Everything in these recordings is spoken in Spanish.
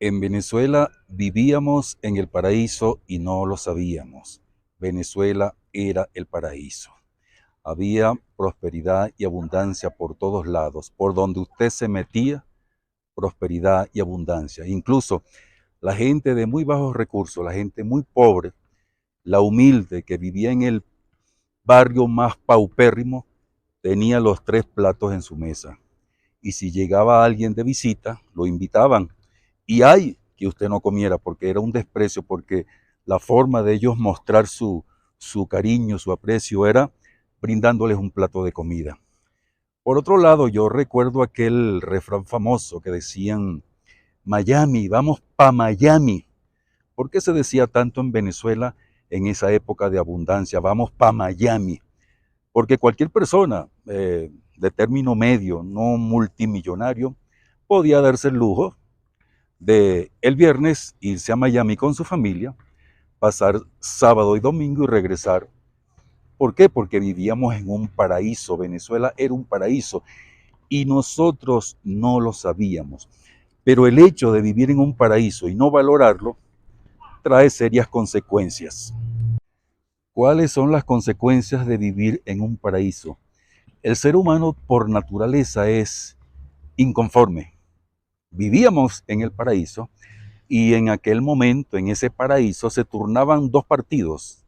En Venezuela vivíamos en el paraíso y no lo sabíamos. Venezuela era el paraíso. Había prosperidad y abundancia por todos lados. Por donde usted se metía, prosperidad y abundancia. Incluso la gente de muy bajos recursos, la gente muy pobre, la humilde que vivía en el barrio más paupérrimo, tenía los tres platos en su mesa. Y si llegaba alguien de visita, lo invitaban. Y hay que usted no comiera, porque era un desprecio, porque la forma de ellos mostrar su cariño, su aprecio, era brindándoles un plato de comida. Por otro lado, yo recuerdo aquel refrán famoso que decían, Miami, vamos pa' Miami. ¿Por qué se decía tanto en Venezuela en esa época de abundancia? Vamos pa' Miami. Porque cualquier persona de término medio, no multimillonario, podía darse el lujo de el viernes irse a Miami con su familia, pasar sábado y domingo y regresar. ¿Por qué? Porque vivíamos en un paraíso. Venezuela era un paraíso y nosotros no lo sabíamos. Pero el hecho de vivir en un paraíso y no valorarlo trae serias consecuencias. ¿Cuáles son las consecuencias de vivir en un paraíso? El ser humano por naturaleza es inconforme. Vivíamos en el paraíso y en aquel momento, en ese paraíso, se turnaban dos partidos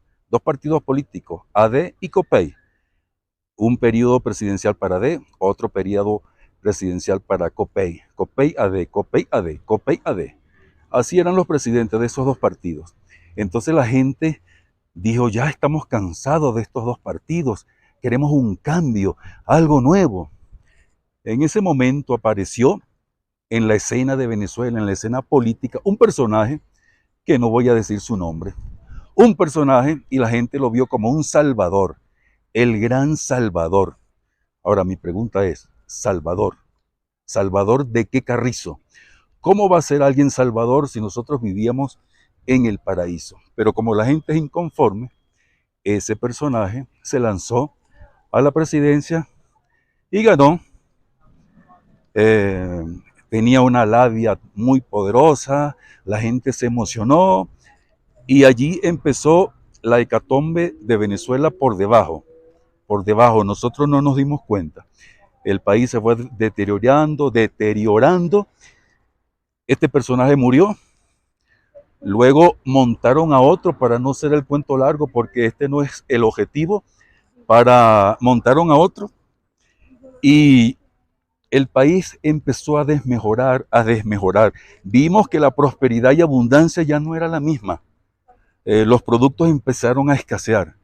políticos, AD y COPEI. Un periodo presidencial para AD, otro periodo presidencial para COPEI. COPEI AD, COPEI AD, COPEI AD. Así eran los presidentes de esos dos partidos. Entonces la gente dijo, ya estamos cansados de estos dos partidos, queremos un cambio, algo nuevo. En ese momento apareció en la escena de Venezuela, en la escena política, un personaje que no voy a decir su nombre. Un personaje y la gente lo vio como un salvador, el gran salvador. Ahora mi pregunta es, ¿salvador? ¿Salvador de qué carrizo? ¿Cómo va a ser alguien salvador si nosotros vivíamos en el paraíso? Pero como la gente es inconforme, ese personaje se lanzó a la presidencia y ganó. Eh, Tenía una labia muy poderosa, la gente se emocionó y allí empezó la hecatombe de Venezuela por debajo. Por debajo, nosotros no nos dimos cuenta. El país se fue deteriorando. Este personaje murió. Luego montaron a otro para no ser el cuento largo, porque este no es el objetivo. Montaron a otro y el país empezó a desmejorar, a desmejorar. Vimos que la prosperidad y abundancia ya no era la misma. Los productos empezaron a escasear.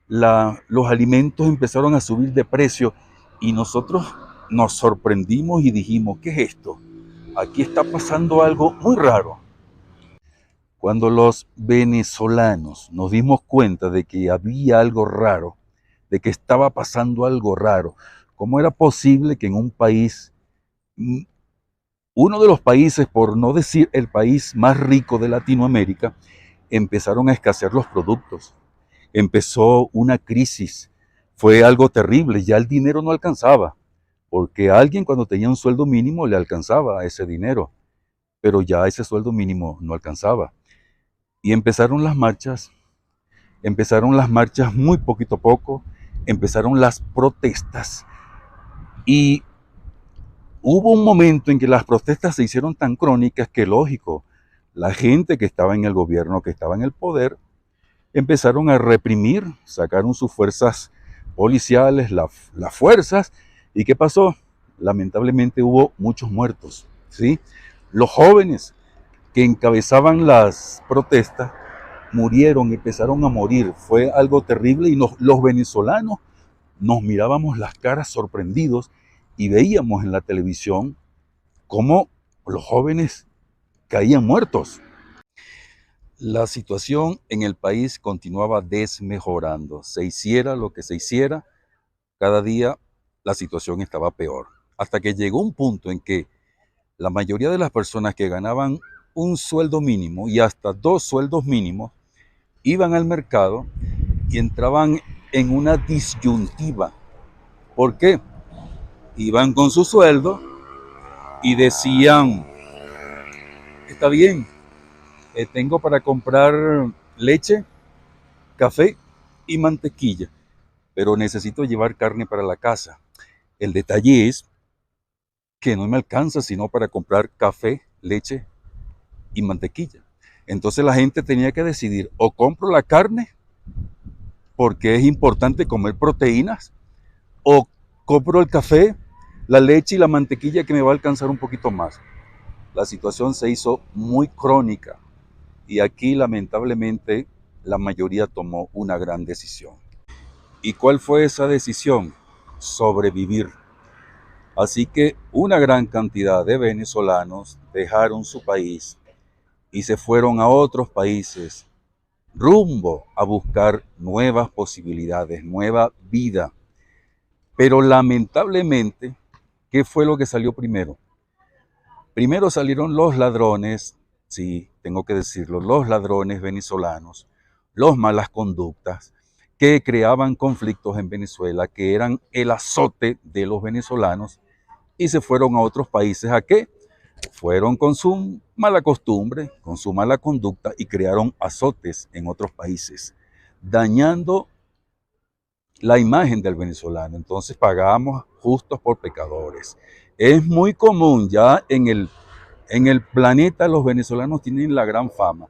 Los alimentos empezaron a subir de precio y nosotros nos sorprendimos y dijimos, ¿qué es esto? Aquí está pasando algo muy raro. Cuando los venezolanos nos dimos cuenta de que había algo raro, de que estaba pasando algo raro, ¿cómo era posible que en un país, uno de los países, por no decir el país más rico de Latinoamérica, empezaron a escasear los productos? Empezó una crisis, fue algo terrible, ya el dinero no alcanzaba, porque a alguien cuando tenía un sueldo mínimo le alcanzaba ese dinero, pero ya ese sueldo mínimo no alcanzaba. Y empezaron las marchas muy poquito a poco, empezaron las protestas y hubo un momento en que las protestas se hicieron tan crónicas que, lógico, la gente que estaba en el gobierno, que estaba en el poder, empezaron a reprimir, sacaron sus fuerzas policiales, las fuerzas, ¿y qué pasó? Lamentablemente hubo muchos muertos, ¿sí? Los jóvenes que encabezaban las protestas murieron, empezaron a morir, fue algo terrible y los venezolanos nos mirábamos las caras sorprendidos y veíamos en la televisión cómo los jóvenes caían muertos. La situación en el país continuaba desmejorando. Se hiciera lo que se hiciera, cada día la situación estaba peor. Hasta que llegó un punto en que la mayoría de las personas que ganaban un sueldo mínimo y hasta dos sueldos mínimos iban al mercado y entraban en una disyuntiva. ¿Por qué? Iban con su sueldo y decían, está bien, tengo para comprar leche, café y mantequilla, pero necesito llevar carne para la casa. El detalle es que no me alcanza sino para comprar café, leche y mantequilla. Entonces la gente tenía que decidir, o compro la carne, porque es importante comer proteínas, o compro el café, la leche y la mantequilla que me va a alcanzar un poquito más. La situación se hizo muy crónica y aquí lamentablemente la mayoría tomó una gran decisión. ¿Y cuál fue esa decisión? Sobrevivir. Así que una gran cantidad de venezolanos dejaron su país y se fueron a otros países rumbo a buscar nuevas posibilidades, nueva vida. Pero lamentablemente, ¿qué fue lo que salió primero? Primero salieron los ladrones, sí, tengo que decirlo, los ladrones venezolanos, los malas conductas, que creaban conflictos en Venezuela, que eran el azote de los venezolanos, y se fueron a otros países. ¿A qué? Fueron con su mala costumbre, con su mala conducta, y crearon azotes en otros países, dañando la imagen del venezolano. Entonces pagamos justos por pecadores. Es muy común ya en el planeta, los venezolanos tienen la gran fama.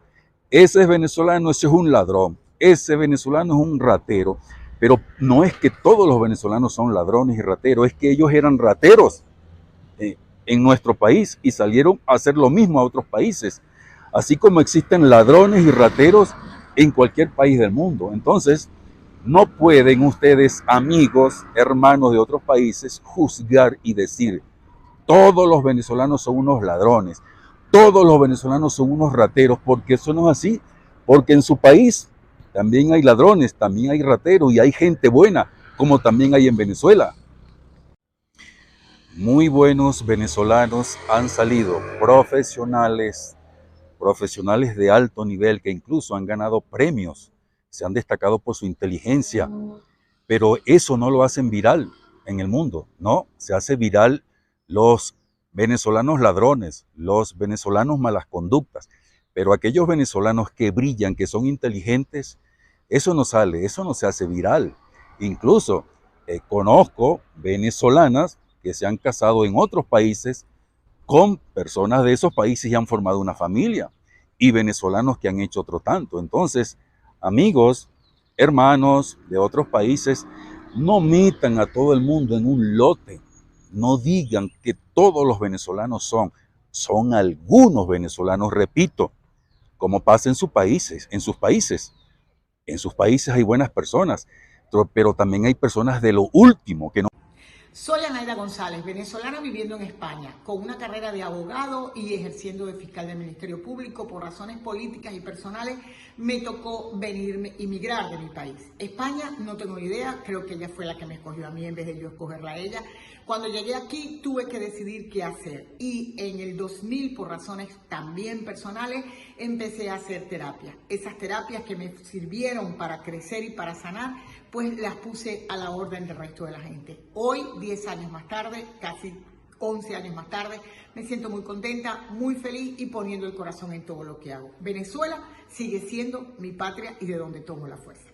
Ese es venezolano, ese es un ladrón, ese venezolano es un ratero. Pero no es que todos los venezolanos son ladrones y rateros, es que ellos eran rateros en nuestro país y salieron a hacer lo mismo a otros países. Así como existen ladrones y rateros en cualquier país del mundo. Entonces, no pueden ustedes, amigos, hermanos de otros países, juzgar y decir, todos los venezolanos son unos ladrones, todos los venezolanos son unos rateros, porque eso no es así, porque en su país también hay ladrones, también hay rateros y hay gente buena, como también hay en Venezuela. Muy buenos venezolanos han salido, profesionales de alto nivel que incluso han ganado premios, se han destacado por su inteligencia, pero eso no lo hacen viral en el mundo, no, se hace viral los venezolanos ladrones, los venezolanos malas conductas, pero aquellos venezolanos que brillan, que son inteligentes, eso no sale, eso no se hace viral. Incluso conozco venezolanas que se han casado en otros países con personas de esos países y han formado una familia, y venezolanos que han hecho otro tanto. Entonces, amigos, hermanos de otros países, no metan a todo el mundo en un lote. No digan que todos los venezolanos son algunos venezolanos, repito, como pasa en sus países, en sus países. En sus países hay buenas personas, pero también hay personas de lo último que no. Soy Anaida González, venezolana viviendo en España, con una carrera de abogado y ejerciendo de fiscal del Ministerio Público. Por razones políticas y personales me tocó emigrar de mi país. España, no tengo idea, creo que ella fue la que me escogió a mí en vez de yo escogerla a ella. Cuando llegué aquí tuve que decidir qué hacer y en el 2000, por razones también personales, empecé a hacer terapia. Esas terapias que me sirvieron para crecer y para sanar, pues las puse a la orden del resto de la gente. Hoy, 10 años más tarde, casi 11 años más tarde, me siento muy contenta, muy feliz y poniendo el corazón en todo lo que hago. Venezuela sigue siendo mi patria y de donde tomo la fuerza.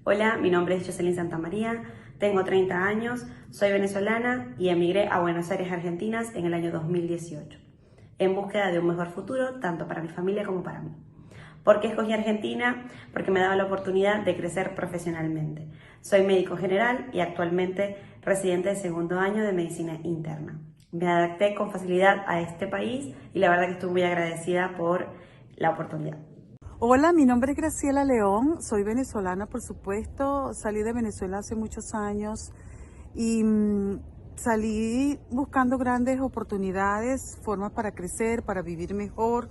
Hola, mi nombre es Jocelyn Santamaría, tengo 30 años, soy venezolana y emigré a Buenos Aires, Argentina en el año 2018, en búsqueda de un mejor futuro tanto para mi familia como para mí. ¿Por qué escogí Argentina? Porque me daba la oportunidad de crecer profesionalmente. Soy médico general y actualmente residente de segundo año de medicina interna. Me adapté con facilidad a este país y la verdad que estoy muy agradecida por la oportunidad. Hola, mi nombre es Graciela León, soy venezolana por supuesto, salí de Venezuela hace muchos años y salí buscando grandes oportunidades, formas para crecer, para vivir mejor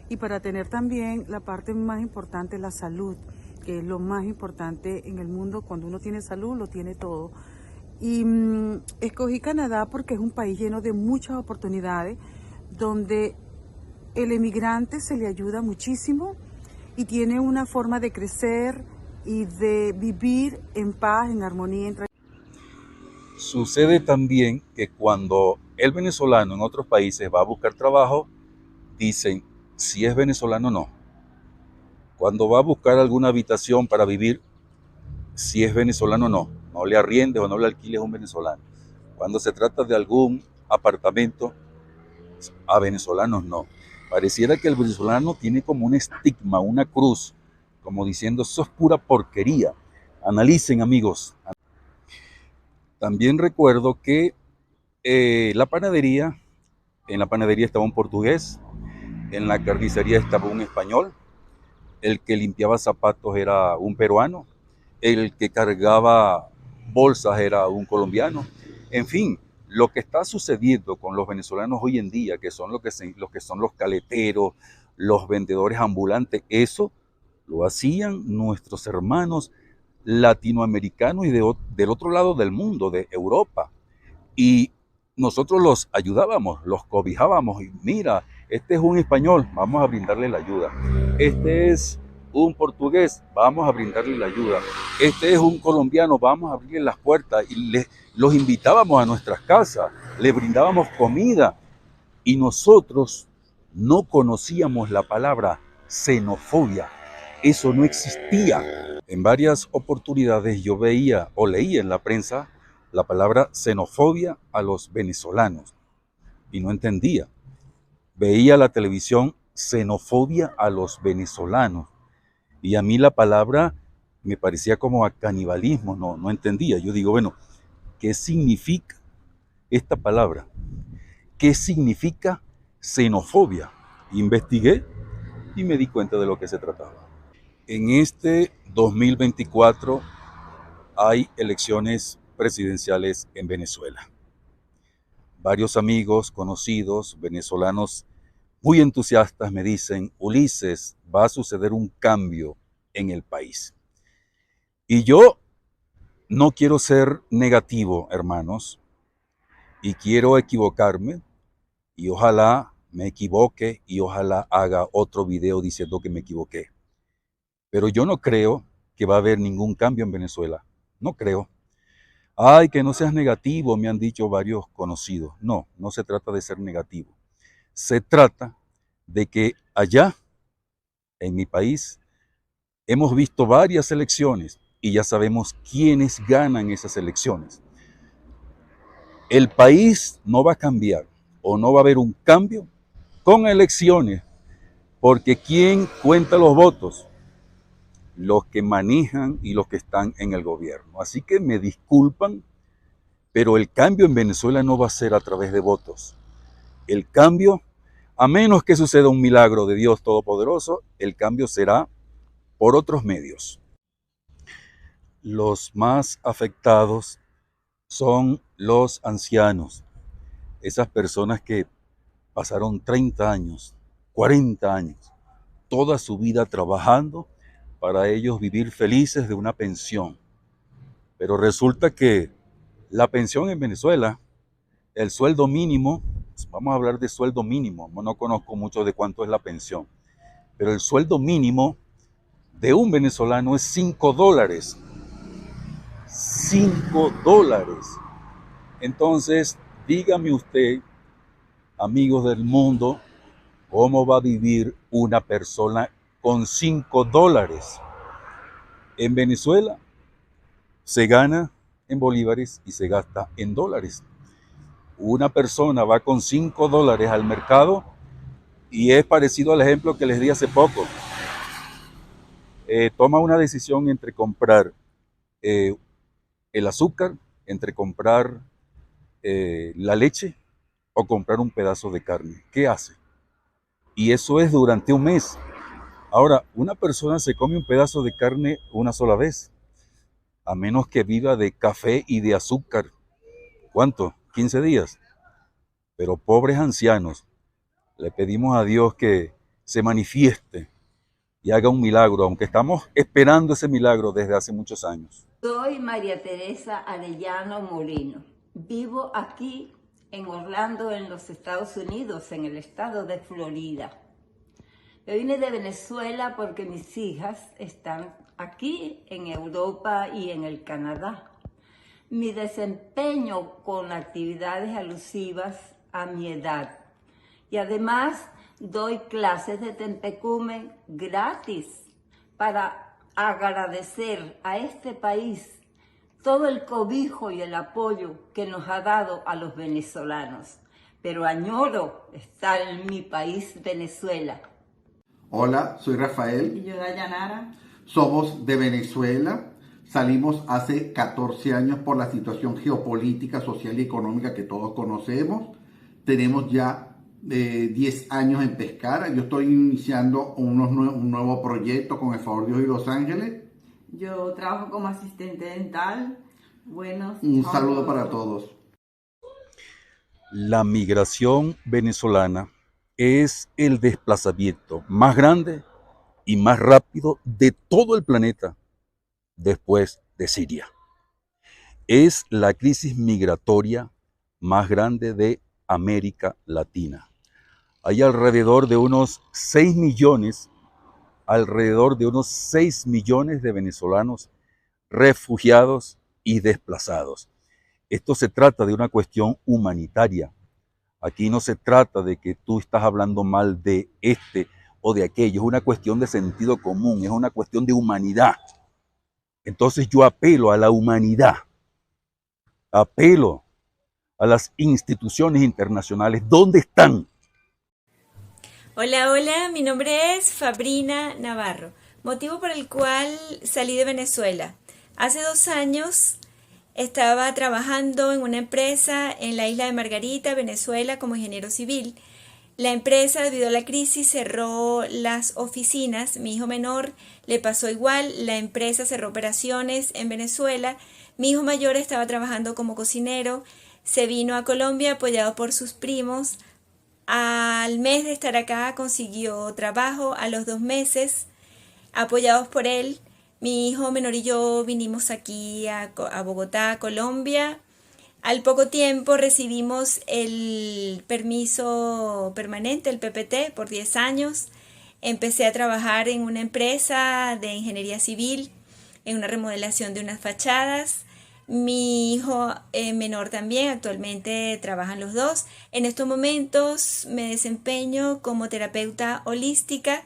y para tener también la parte más importante, la salud, que es lo más importante en el mundo. Cuando uno tiene salud, lo tiene todo. Y escogí Canadá porque es un país lleno de muchas oportunidades, donde el emigrante se le ayuda muchísimo y tiene una forma de crecer y de vivir en paz, en armonía. Sucede también que cuando el venezolano en otros países va a buscar trabajo, dicen si es venezolano o no. Cuando va a buscar alguna habitación para vivir, si es venezolano o no. No le arriendes o no le alquiles a un venezolano. Cuando se trata de algún apartamento, a venezolanos no. Pareciera que el venezolano tiene como un estigma, una cruz, como diciendo, eso es pura porquería. Analicen, amigos. También recuerdo que en la panadería estaba un portugués, en la carnicería estaba un español, el que limpiaba zapatos era un peruano, el que cargaba bolsas era un colombiano. En fin, lo que está sucediendo con los venezolanos hoy en día, que son los que son los caleteros, los vendedores ambulantes, eso lo hacían nuestros hermanos latinoamericanos y del otro lado del mundo, de Europa. Y nosotros los ayudábamos, los cobijábamos. Y mira, este es un español, vamos a brindarle la ayuda. Este es un portugués, vamos a brindarle la ayuda. Este es un colombiano, vamos a abrirle las puertas. Y los invitábamos a nuestras casas, les brindábamos comida. Y nosotros no conocíamos la palabra xenofobia. Eso no existía. En varias oportunidades yo veía o leía en la prensa la palabra xenofobia a los venezolanos y no entendía. Veía la televisión xenofobia a los venezolanos y a mí la palabra me parecía como a canibalismo, no entendía. Yo digo, bueno, ¿qué significa esta palabra? ¿Qué significa xenofobia? Investigué y me di cuenta de lo que se trataba. En este 2024 hay elecciones presidenciales en Venezuela. Varios amigos, conocidos, venezolanos muy entusiastas me dicen, Ulises, va a suceder un cambio en el país. Y yo no quiero ser negativo, hermanos, y quiero equivocarme, y ojalá me equivoque, y ojalá haga otro video diciendo que me equivoqué. Pero yo no creo que va a haber ningún cambio en Venezuela. No creo. Ay, que no seas negativo, me han dicho varios conocidos. No, no se trata de ser negativo. Se trata de que allá, en mi país, hemos visto varias elecciones y ya sabemos quiénes ganan esas elecciones. El país no va a cambiar o no va a haber un cambio con elecciones, porque ¿quién cuenta los votos? Los que manejan y los que están en el gobierno. Así que me disculpan, pero el cambio en Venezuela no va a ser a través de votos. El cambio, a menos que suceda un milagro de Dios Todopoderoso, el cambio será por otros medios. Los más afectados son los ancianos, esas personas que pasaron 30 años, 40 años, toda su vida trabajando para ellos vivir felices de una pensión. Pero resulta que la pensión en Venezuela, el sueldo mínimo, vamos a hablar de sueldo mínimo, no conozco mucho de cuánto es la pensión, pero el sueldo mínimo de un venezolano es $5. $5. Entonces, dígame usted, amigos del mundo, ¿cómo va a vivir una persona con $5? En Venezuela se gana en bolívares y se gasta en dólares. Una persona va con $5 al mercado y es parecido al ejemplo que les di hace poco. Toma una decisión entre comprar el azúcar, entre comprar la leche o comprar un pedazo de carne. ¿Qué hace? Y eso es durante un mes. Ahora, una persona se come un pedazo de carne una sola vez, a menos que viva de café y de azúcar. ¿Cuánto? 15 días. Pero pobres ancianos, le pedimos a Dios que se manifieste y haga un milagro, aunque estamos esperando ese milagro desde hace muchos años. Soy María Teresa Arellano Molino. Vivo aquí en Orlando, en los Estados Unidos, en el estado de Florida. Yo vine de Venezuela porque mis hijas están aquí en Europa y en el Canadá. Mi desempeño con actividades alusivas a mi edad y además doy clases de Tempecumen gratis para agradecer a este país todo el cobijo y el apoyo que nos ha dado a los venezolanos. Pero añoro estar en mi país, Venezuela. Hola, soy Rafael. Y yo, Dayanara. Somos de Venezuela. Salimos hace 14 años por la situación geopolítica, social y económica que todos conocemos. Tenemos ya 10 años en Pescara. Yo estoy iniciando un nuevo proyecto con el favor de Dios y Los Ángeles. Yo trabajo como asistente dental. Bueno, Un saludo para todos. La migración venezolana es el desplazamiento más grande y más rápido de todo el planeta después de Siria. Es la crisis migratoria más grande de América Latina. Hay alrededor de unos 6 millones de venezolanos refugiados y desplazados. Esto se trata de una cuestión humanitaria. Aquí no se trata de que tú estás hablando mal de este o de aquello. Es una cuestión de sentido común, es una cuestión de humanidad. Entonces yo apelo a la humanidad, apelo a las instituciones internacionales. ¿Dónde están? Hola, hola, mi nombre es Fabrina Navarro, motivo por el cual salí de Venezuela. Hace 2 años estaba trabajando en una empresa en la isla de Margarita, Venezuela, como ingeniero civil. La empresa, debido a la crisis, cerró las oficinas. Mi hijo menor le pasó igual. La empresa cerró operaciones en Venezuela. Mi hijo mayor estaba trabajando como cocinero. Se vino a Colombia apoyado por sus primos. Al mes de estar acá consiguió trabajo. A los 2 meses, apoyados por él, mi hijo menor y yo vinimos aquí a Bogotá, Colombia. Al poco tiempo recibimos el permiso permanente, el PPT, por 10 años. Empecé a trabajar en una empresa de ingeniería civil, en una remodelación de unas fachadas. Mi hijo menor también, actualmente trabajan los dos. En estos momentos me desempeño como terapeuta holística.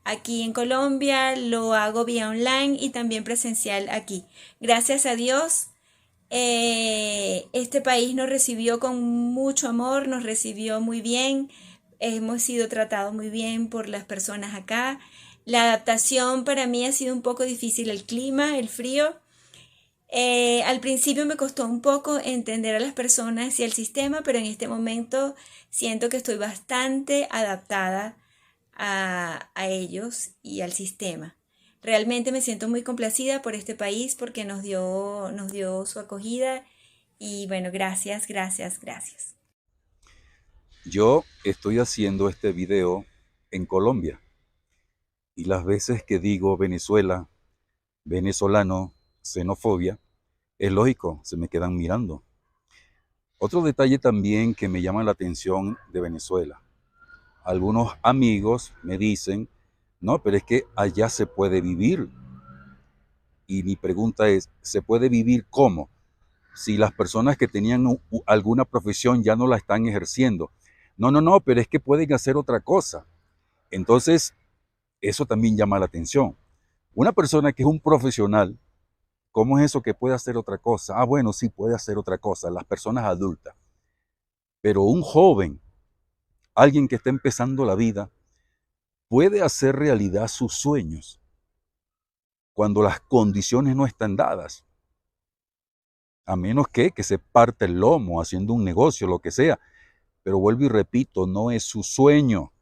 Aquí en Colombia lo hago vía online y también presencial aquí. Gracias a Dios, este país nos recibió con mucho amor, nos recibió muy bien. Hemos sido tratados muy bien por las personas acá. La adaptación para mí ha sido un poco difícil, el clima, el frío. Al principio me costó un poco entender a las personas y al sistema, pero en este momento siento que estoy bastante adaptada a ellos y al sistema. Realmente me siento muy complacida por este país porque nos dio su acogida y bueno, gracias. Yo estoy haciendo este video en Colombia y las veces que digo Venezuela, venezolano, xenofobia, es lógico, se me quedan mirando. Otro detalle también que me llama la atención de Venezuela. Algunos amigos me dicen, no, pero es que allá se puede vivir. Y mi pregunta es, ¿se puede vivir cómo? Si las personas que tenían alguna profesión ya no la están ejerciendo. No, pero es que pueden hacer otra cosa. Entonces, eso también llama la atención. Una persona que es un profesional, ¿cómo es eso que puede hacer otra cosa? Ah, bueno, sí puede hacer otra cosa, las personas adultas. Pero un joven, alguien que está empezando la vida, puede hacer realidad sus sueños cuando las condiciones no están dadas. A menos que se parte el lomo haciendo un negocio, lo que sea. Pero vuelvo y repito, no es su sueño.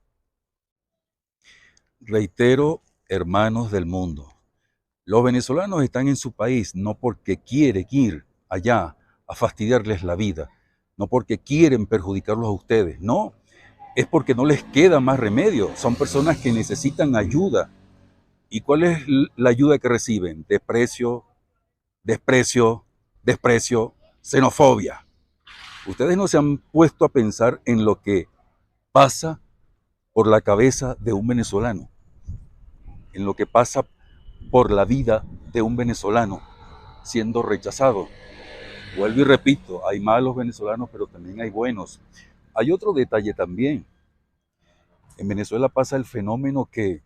Reitero, hermanos del mundo, los venezolanos están en su país no porque quieren ir allá a fastidiarles la vida, no porque quieren perjudicarlos a ustedes, no, es porque no les queda más remedio. Son personas que necesitan ayuda. ¿Y cuál es la ayuda que reciben? Desprecio, xenofobia. Ustedes no se han puesto a pensar en lo que pasa por la cabeza de un venezolano, en lo que pasa por la vida de un venezolano siendo rechazado. Vuelvo y repito, hay malos venezolanos, pero también hay buenos. Hay otro detalle también. En Venezuela pasa el fenómeno que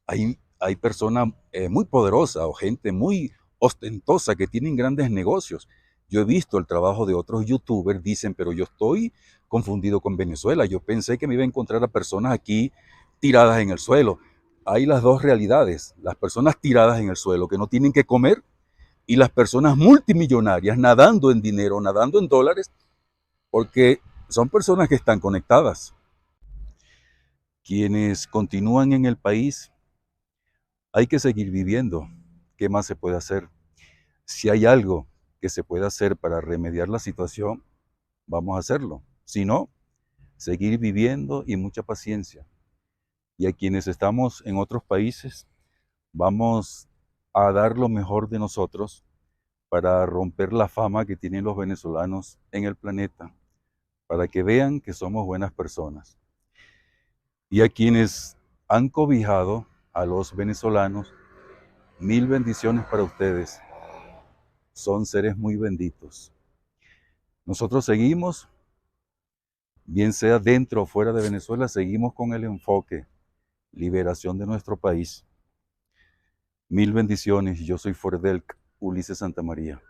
hay personas muy poderosas o gente muy ostentosa que tienen grandes negocios. Yo he visto el trabajo de otros youtubers, dicen, pero yo estoy confundido con Venezuela. Yo pensé que me iba a encontrar a personas aquí tiradas en el suelo. Hay las dos realidades, las personas tiradas en el suelo que no tienen que comer y las personas multimillonarias nadando en dinero, nadando en dólares, porque son personas que están conectadas. Quienes continúan en el país, hay que seguir viviendo. ¿Qué más se puede hacer? Si hay algo que se puede hacer para remediar la situación, vamos a hacerlo. Si no, seguir viviendo y mucha paciencia. Y a quienes estamos en otros países, vamos a dar lo mejor de nosotros para romper la fama que tienen los venezolanos en el planeta, para que vean que somos buenas personas. Y a quienes han cobijado a los venezolanos, mil bendiciones para ustedes. Son seres muy benditos. Nosotros seguimos, bien sea dentro o fuera de Venezuela, seguimos con el enfoque, liberación de nuestro país. Mil bendiciones. Yo soy Fordelk Ulises Santamaría.